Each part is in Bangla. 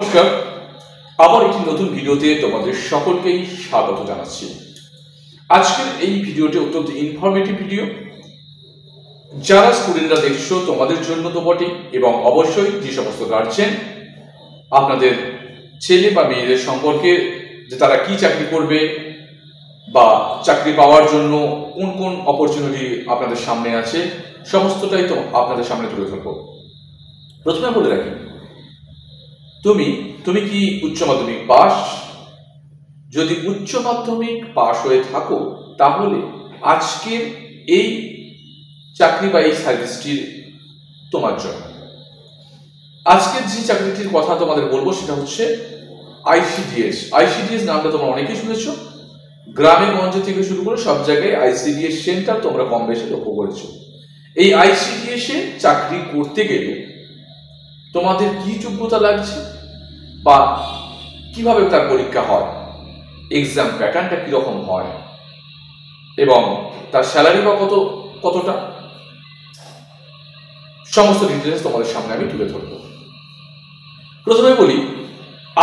নমস্কার, আবার একটি নতুন ভিডিওতে তোমাদের সকলকেই স্বাগত জানাচ্ছি। আজকের এই ভিডিওটি অত্যন্ত ইনফরমেটিভ ভিডিও। যারা স্টুডেন্টরা দেখছো তোমাদের জন্য তো বটে, এবং অবশ্যই যে সমস্ত গার্জিয়ান আপনাদের ছেলে বা মেয়েদের সম্পর্কে যে তারা কি চাকরি করবে বা চাকরি পাওয়ার জন্য কোন কোন অপরচুনিটি আপনাদের সামনে আছে, সমস্তটাই তো আপনাদের সামনে তুলে ধরবো। প্রথমে বলে রাখি, তুমি কি উচ্চ মাধ্যমিক পাস? যদি উচ্চ মাধ্যমিক পাস হয়ে থাকো তাহলে আজকের এই চাকরি বা এই সার্ভিসটির তোমার জন্য। আজকের যে চাকরিটির কথা তোমাদের বলবো সেটা হচ্ছে আইসিডিএস। আইসিডিএস নামটা তোমরা অনেকেই শুনেছো, গ্রামে গঞ্জে থেকে শুরু করে সব জায়গায় আইসিডিএস সেন্টার তোমরা কম বেশি লক্ষ্য করেছো। এই আইসিডিএস এ চাকরি করতে গেলে তোমাদের কি যোগ্যতা লাগছে বা কিভাবে তার পরীক্ষা হয়, এক্সাম প্যাটার্নটা কিরকম হয় এবং তার স্যালারি বা কতটা, সমস্ত ডিটেলস তোমাদের সামনে আমি তুলে ধরব। প্রথমে বলি,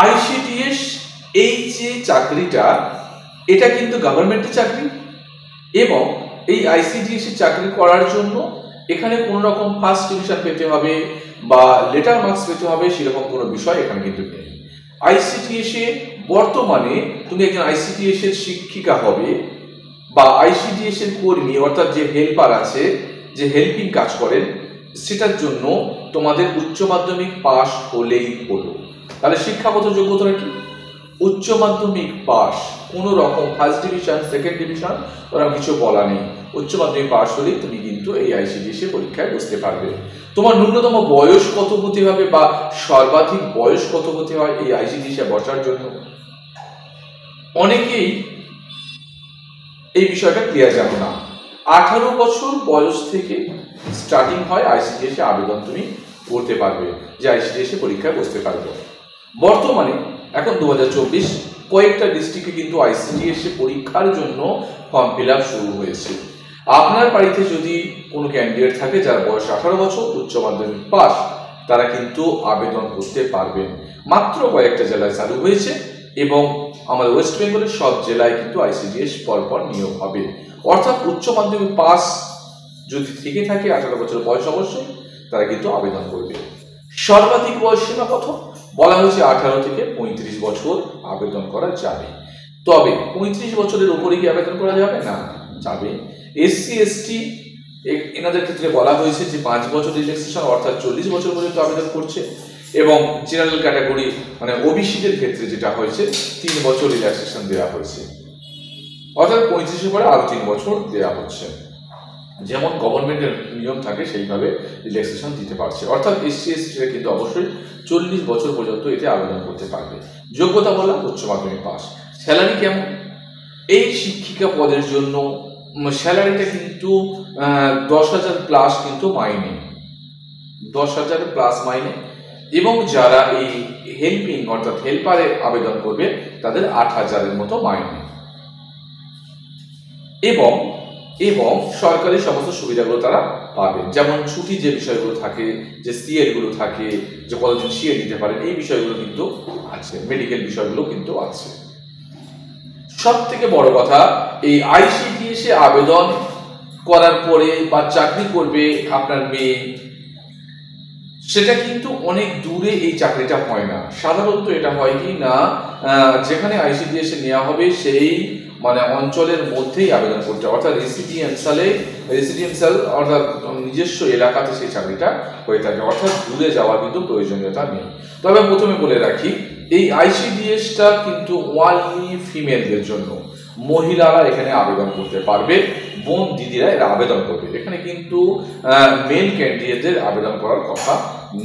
আইসিডিএস এই যে চাকরিটা, এটা কিন্তু গভর্নমেন্টের চাকরি, এবং এই আইসিডিএস এর চাকরি করার জন্য এখানে কোনো রকম ফার্স্ট ডিভিশন পেতে হবে বা লেটার মার্কস পেতে হবে সেরকম কোনো বিষয় এখানে কিন্তু নেই। আইসিডিএস এ বর্তমানে তুমি একজন আইসিডিএস এর শিক্ষিকা হবে বা আইসিডিএস এর কর্মী, অর্থাৎ যে হেল্পার আছে, যে হেল্পিং কাজ করেন, সেটার জন্য তোমাদের উচ্চ মাধ্যমিক পাস হলেই হলো। তাহলে শিক্ষাগত যোগ্যতা কি? উচ্চ মাধ্যমিক পাস, কোনো রকম ফার্স্ট ডিভিশন সেকেন্ড ডিভিশন ওরা কিছু বলা নেই। উচ্চ মাধ্যমিক পাস হলেই তুমি কিন্তু এই আইসিডিএস এর পরীক্ষায় বসতে পারবে। তোমার ন্যূনতম বয়স কত হতে হবে বা সর্বাধিক বয়স কত হতে হয় এই আইসিডিএস এ বসার জন্য? অনেকেই এই বিষয়টা ক্লিয়ার জানো না। 18 বছর বয়স থেকে স্টার্টিং হয় আইসিডিএস এ আবেদন তুমি করতে পারবে, যে আইসিডিএস এ পরীক্ষায় বসতে পারবে। বর্তমানে এখন 2024 কয়েকটা ডিস্ট্রিক্টে কিন্তু আইসিডিএস এ পরীক্ষার জন্য ফর্ম ফিল আপ শুরু হয়েছে। আপনার বাড়িতে যদি কোনো ক্যান্ডিডেট থাকে যার বয়স 18 বছর, উচ্চ মাধ্যমিক পাস, তারা কিন্তু আবেদন করতে পারবেন। মাত্র কয়েকটা জেলায় চালু হয়েছে এবং আমাদের ওয়েস্ট বেঙ্গলের সব জেলায় কিন্তু আইসিডিএস পরপর নিয়োগ হবে। অর্থাৎ উচ্চ মাধ্যমিক পাস যদি থেকে থাকে 18 বছর বয়স, অবশ্যই তারা কিন্তু আবেদন করবে। সর্বাধিক বয়স সীমা কত বলা হয়েছে? 18 থেকে 35 বছর আবেদন করা যাবে। তবে 35 বছরের উপরে কি আবেদন করা যাবে? না, যাবে। এসসি এসটি এনাদের ক্ষেত্রে বলা হয়েছে যে 5 বছর রিল্যাক্সেশন, অর্থাৎ 40 বছর পর্যন্ত আবেদন করছে, এবং জেনারেল ক্যাটাগরি মানে ওবিসিদের ক্ষেত্রে যেটা হয়েছে 3 বছর রিল্যাক্সেশন দেওয়া হয়েছে, অর্থাৎ 35 পরে আরো 3 বছর দেওয়া হচ্ছে। যেমন গভর্নমেন্টের নিয়ম থাকে সেইভাবে রিল্যাক্সেশন দিতে পারছে। অর্থাৎ এসসি এসটিরা কিন্তু অবশ্যই 40 বছর পর্যন্ত এতে আবেদন করতে পারবে। যোগ্যতা বলা উচ্চ মাধ্যমিক পাস। স্যালারি কেমন? এই শিক্ষিকা পদের জন্য স্যালারিটা কিন্তু 10,000 প্লাস কিন্তু মাইনে, 10,000 প্লাস মাইনে, এবং যারা এই হেল্পিং অর্থাৎ হেল্পারে আবেদন করবে তাদের 8,000-এর মতো মাইনে, এবং সরকারি সমস্ত সুবিধাগুলো তারা পাবে। যেমন ছুটি যে বিষয়গুলো থাকে, যে সিএল গুলো থাকে, যে কতদিন সিএল দিতে পারেন, এই বিষয়গুলো কিন্তু আছে, মেডিকেল বিষয়গুলো কিন্তু আছে। সব থেকে বড় কথা, এই আইসিডিএস এ আবেদন করার পরে বা চাকরি করবে আপনার মেয়ে, সেটা কিন্তু অনেক দূরে এই চাকরিটা হয় না। সাধারণত এটা হয় কি না, যেখানে আইসিডিএস এ নেওয়া হবে সেই মানে অঞ্চলের মধ্যেই আবেদন করতে, অর্থাৎ রেসিডেন্সিয়াল অর্থাৎ নিজস্ব এলাকাতে সেই চাকরিটা হয়ে থাকে, অর্থাৎ দূরে যাওয়ার কিন্তু প্রয়োজনীয়তা নেই। তবে প্রথমে বলে রাখি, এই আইসিডিএসটা কিন্তু ওনলি ফিমেলদের জন্য, মহিলারা এখানে আবেদন করতে পারবে, বোন দিদিরা এরা আবেদন করবে। এখানে কিন্তু মেল ক্যান্ডিডেটদের আবেদন করার কথা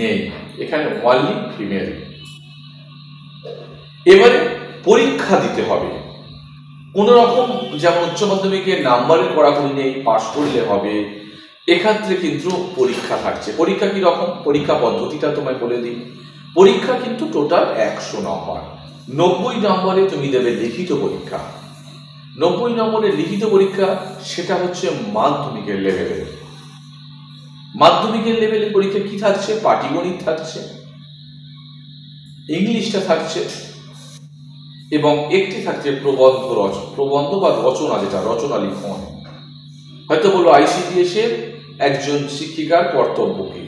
নেই, এখানে ওনলি ফিমেল। এবারে পরীক্ষা দিতে হবে। কোন রকম যেমন উচ্চ মাধ্যমিকের নাম্বারের কড়াকড়ি নেই, পাস করলে হবে, এক্ষেত্রে কিন্তু পরীক্ষা থাকছে। পরীক্ষা কি রকম? পরীক্ষা পদ্ধতিটা তোমায় বলে দিই। পরীক্ষা কিন্তু টোটাল 100 নম্বর। 90 নম্বরে তুমি দেবে লিখিত পরীক্ষা। 90 নম্বরের লিখিত পরীক্ষা, সেটা হচ্ছে মাধ্যমিকের লেভেলের। মাধ্যমিকের লেভেলের পরীক্ষা কি থাকছে? পাটিগণিত থাকছে, ইংলিশটা থাকছে এবং একটি থাকছে প্রবন্ধ বা রচনা, যেটা রচনা লিখন। হয়তো বলবো ICDS এর একজন শিক্ষিকার কর্তব্য কি,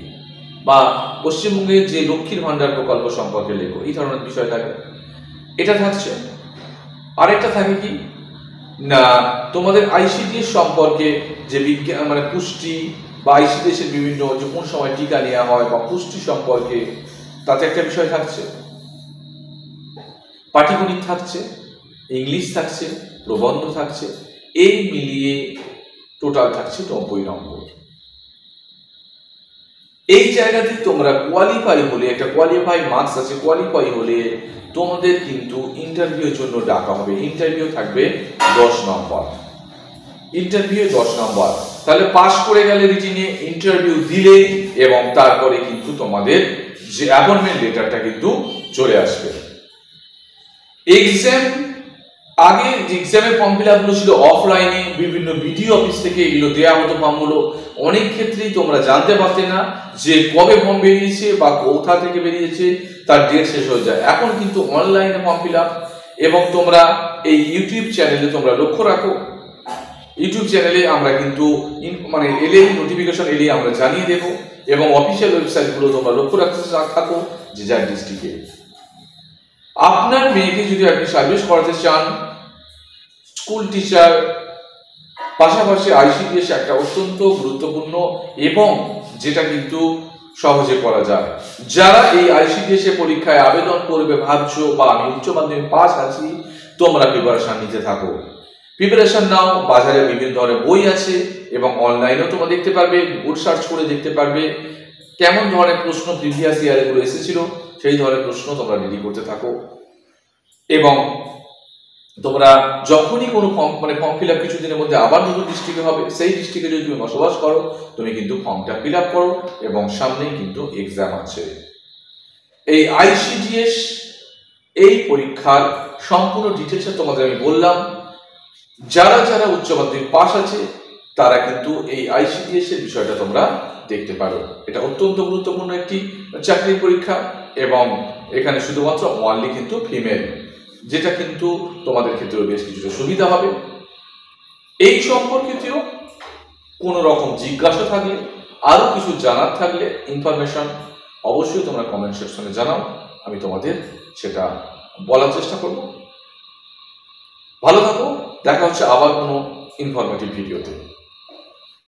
বা পশ্চিমবঙ্গের যে লক্ষ্মীর ভান্ডার প্রকল্প সম্পর্কে লেখো, এই ধরনের বিষয় থাকে, এটা থাকছে। আরেকটা থাকে কি না, তোমাদের ICDS সম্পর্কে যে বিজ্ঞান মানে পুষ্টি বা ICDS এর বিভিন্ন যে কোন সময় টিকা নেওয়া হয় বা পুষ্টি সম্পর্কে, তাতে একটা বিষয় থাকছে। পাটিগণিত থাকছে, ইংলিশ থাকছে, প্রবন্ধ থাকছে, এই মিলিয়ে টোটাল থাকছে 90 নম্বর। এই জায়গাতে তোমরা কোয়ালিফাই হলে, একটা কোয়ালিফাই মার্কস আছে, কোয়ালিফাই হলে তোমাদের কিন্তু ইন্টারভিউর জন্য ডাকা হবে। ইন্টারভিউ থাকবে 10 নম্বর, ইন্টারভিউ 10 নম্বর। তাহলে পাস করে গেলে রিটিনে, ইন্টারভিউ দিলে এবং তারপরে কিন্তু তোমাদের যে অ্যাপয়েন্টমেন্ট লেটারটা কিন্তু চলে আসবে। এক্সাম আগে যে এক্সামের ফর্ম ফিল আপগুলো ছিল অফলাইনে, বিভিন্ন বিডিও অফিস থেকে এগুলো দেওয়া হতো ফর্মগুলো। অনেক ক্ষেত্রেই তোমরা জানতে পারতে না যে কবে ফর্ম বেরিয়েছে বা কোথা থেকে বেরিয়েছে, তার ডেট শেষ হয়ে যায়। এখন কিন্তু অনলাইনে ফর্ম ফিল আপ, এবং তোমরা এই ইউটিউব চ্যানেলে তোমরা লক্ষ্য রাখো, ইউটিউব চ্যানেলে আমরা কিন্তু মানে এলেই নোটিফিকেশন এলেই আমরা জানিয়ে দেব, এবং অফিসিয়াল ওয়েবসাইটগুলো তোমরা লক্ষ্য রাখতে থাকো যে যার ডিস্ট্রিক্টে। আপনার মেয়েকে যদি আপনি সার্ভিস করাতে চান, স্কুল টিচার পাশাপাশি ICDS একটা অত্যন্ত গুরুত্বপূর্ণ এবং যেটা কিন্তু সহজে করা যায়। যারা এই ICDS এর পরীক্ষায় আবেদন করবে ভাবছো, বা আমি উচ্চ মাধ্যমিক পাস আছি, তোমরা প্রিপারেশন নিতে থাকো, প্রিপারেশন নাও। বাজারে বিভিন্ন ধরনের বই আছে এবং অনলাইনেও তোমরা দেখতে পারবে, গুগল সার্চ করে দেখতে পারবে কেমন ধরনের প্রশ্ন প্রিভিয়াস ইয়ারে গুলো এসেছিল, সেই ধরনের প্রশ্ন তোমরা রেডি করতে থাকো। এবং তোমরা যখনই কোনো ফর্ম ফিল আপ কিছুদিনের মধ্যে আবার নতুন ডিস্ট্রিক্টে হবে, সেই ডিস্ট্রিক্টে যদি তুমি বসবাস করো, তুমি কিন্তু ফর্মটা ফিল আপ করো, এবং সামনেই কিন্তু এক্সাম আছে। এই ICDS এই পরীক্ষার সম্পূর্ণ ডিটেলসে তোমাদের আমি বললাম। যারা যারা উচ্চ মাধ্যমিক পাস আছে তারা কিন্তু এই ICDS এর বিষয়টা তোমরা দেখতে পারো। এটা অত্যন্ত গুরুত্বপূর্ণ একটি চাকরির পরীক্ষা, এবং এখানে শুধুমাত্র অনলি কিন্তু ফিমেল, যেটা কিন্তু তোমাদের ক্ষেত্রে বেশ কিছুটা সুবিধা হবে। এই সম্পর্কিত কোনো রকম জিজ্ঞাসা থাকলে, আরো কিছু জানার থাকলে, ইনফরমেশন অবশ্যই তোমরা কমেন্ট সেকশনে জানাও, আমি তোমাদের সেটা বলার চেষ্টা করব। ভালো থাকো, দেখা হচ্ছে আবার কোনো ইনফরমেটিভ ভিডিওতে।